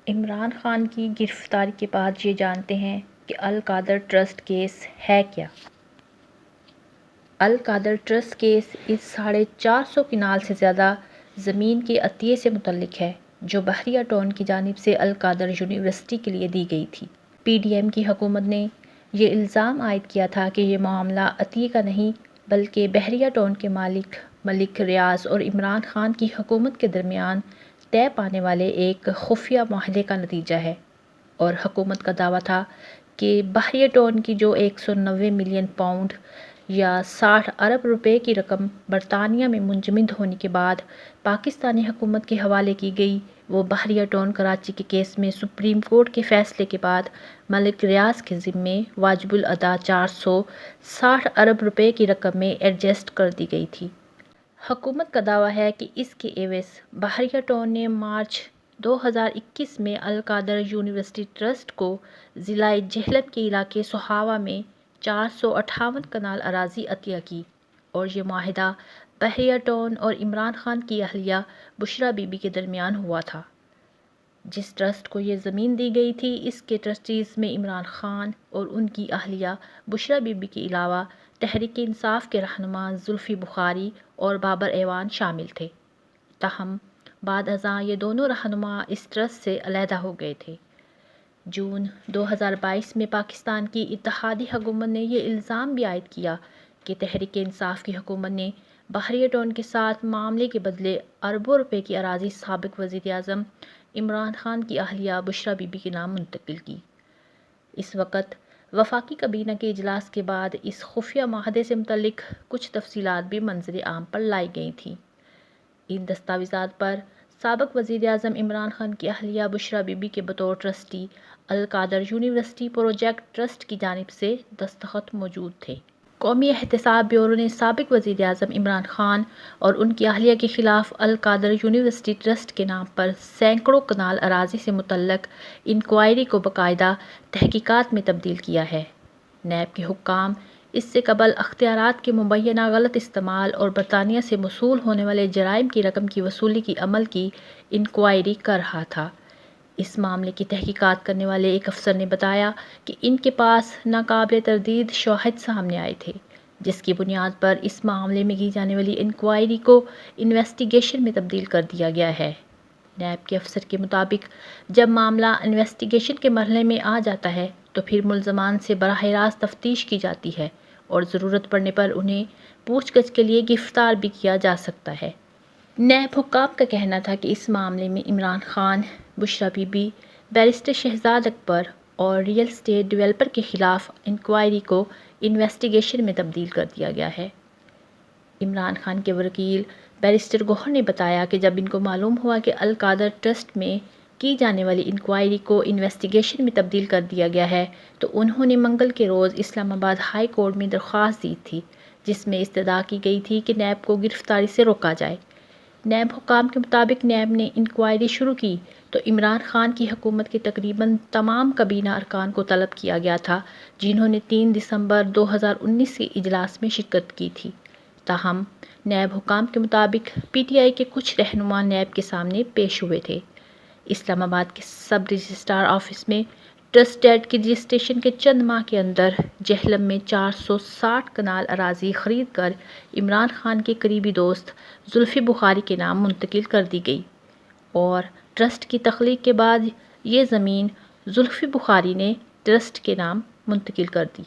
عمران خان کی گرفتاری کے بعد یہ جانتے ہیں کہ القادر ٹرسٹ کیس ہے کیا۔ القادر ٹرسٹ کیس اس 450 کنال سے زیادہ زمین کے عطیے سے متعلق ہے جو بحریہ ٹاؤن کی جانب سے القادر یونیورسٹی کے لیے دی گئی تھی۔ پی ڈی ایم کی حکومت نے یہ الزام عائد کیا تھا کہ یہ معاملہ عطیے کا نہیں بلکہ بحریہ ٹاؤن کے مالک ملک ریاض اور عمران خان کی حکومت کے درمیان طے پانے والے ایک خفیہ معاہدے کا نتیجہ ہے، اور حکومت کا دعویٰ تھا کہ بحریہ ٹاؤن کی جو 190 ملین پاؤنڈ یا 60 ارب روپے کی رقم برطانیہ میں منجمد ہونے کے بعد پاکستانی حکومت کے حوالے کی گئی، وہ بحریہ ٹاؤن کراچی کے کیس میں سپریم کورٹ کے فیصلے کے بعد ملک ریاض کے ذمے واجب الادا 460 ارب روپے کی رقم میں ایڈجسٹ کر دی گئی تھی۔ حکومت کا دعویٰ ہے کہ اس کے عوض بحریہ ٹاؤن نے مارچ 2021 میں القادر یونیورسٹی ٹرسٹ کو ضلع جہلم کے علاقے سہاوا میں 458 کنال اراضی عطیہ کی، اور یہ معاہدہ بحریہ ٹاؤن اور عمران خان کی اہلیہ بشریٰ بی بی کے درمیان ہوا تھا۔ جس ٹرسٹ کو یہ زمین دی گئی تھی، اس کے ٹرسٹیز میں عمران خان اور ان کی اہلیہ بشریٰ بی بی کے علاوہ تحریک انصاف کے رہنما زلفی بخاری اور بابر اعوان شامل تھے۔ تاہم بعد ازاں یہ دونوں رہنما اس ٹرسٹ سے علیحدہ ہو گئے تھے۔ جون 2022 میں پاکستان کی اتحادی حکومت نے یہ الزام بھی عائد کیا کہ تحریک انصاف کی حکومت نے بحریہ ٹاؤن کے ساتھ معاملے کے بدلے اربوں روپے کی اراضی سابق وزیر اعظم عمران خان کی اہلیہ بشریٰ بی بی کے نام منتقل کی۔ اس وقت وفاقی کابینہ کے اجلاس کے بعد اس خفیہ معاہدے سے متعلق کچھ تفصیلات بھی منظر عام پر لائی گئی تھیں۔ ان دستاویزات پر سابق وزیر اعظم عمران خان کی اہلیہ بشریٰ بی بی کے بطور ٹرسٹی القادر یونیورسٹی پروجیکٹ ٹرسٹ کی جانب سے دستخط موجود تھے۔ قومی احتساب بیورو نے سابق وزیر اعظم عمران خان اور ان کی اہلیہ کے خلاف القادر یونیورسٹی ٹرسٹ کے نام پر سینکڑوں کنال اراضی سے متعلق انکوائری کو باقاعدہ تحقیقات میں تبدیل کیا ہے۔ نیب کے حکام اس سے قبل اختیارات کے مبینہ غلط استعمال اور برطانیہ سے موصول ہونے والے جرائم کی رقم کی وصولی کے عمل کی انکوائری کر رہا تھا۔ اس معاملے کی تحقیقات کرنے والے ایک افسر نے بتایا کہ ان کے پاس ناقابل تردید شواہد سامنے آئے تھے، جس کی بنیاد پر اس معاملے میں کی جانے والی انکوائری کو انویسٹیگیشن میں تبدیل کر دیا گیا ہے۔ نیب کے افسر کے مطابق جب معاملہ انویسٹیگیشن کے مرحلے میں آ جاتا ہے تو پھر ملزمان سے براہ راست تفتیش کی جاتی ہے اور ضرورت پڑنے پر انہیں پوچھ گچھ کے لیے گرفتار بھی کیا جا سکتا ہے۔ نیب حکام کا کہنا تھا کہ اس معاملے میں عمران خان، بشریٰ بی بی، بیرسٹر شہزاد اکبر اور ریئل اسٹیٹ ڈیولپر کے خلاف انکوائری کو انویسٹیگیشن میں تبدیل کر دیا گیا ہے۔ عمران خان کے وکیل بیرسٹر گوہر نے بتایا کہ جب ان کو معلوم ہوا کہ القادر ٹرسٹ میں کی جانے والی انکوائری کو انویسٹیگیشن میں تبدیل کر دیا گیا ہے تو انہوں نے منگل کے روز اسلام آباد ہائی کورٹ میں درخواست دی تھی، جس میں استدعا کی گئی تھی کہ نیب کو گرفتاری سے روکا جائے۔ نیب حکام کے مطابق نیب نے انکوائری شروع کی تو عمران خان کی حکومت کے تقریباً تمام کابینہ ارکان کو طلب کیا گیا تھا، جنہوں نے 3 دسمبر 2019 کے اجلاس میں شرکت کی تھی۔ تاہم نیب حکام کے مطابق پی ٹی آئی کے کچھ رہنما نیب کے سامنے پیش ہوئے تھے۔ اسلام آباد کے سب رجسٹرار آفس میں ٹرسٹ ڈیڈ کی رجسٹریشن کے چند ماہ کے اندر جہلم میں 460 کنال اراضی خرید کر عمران خان کے قریبی دوست زلفی بخاری کے نام منتقل کر دی گئی، اور ٹرسٹ کی تخلیق کے بعد یہ زمین زلفی بخاری نے ٹرسٹ کے نام منتقل کر دی۔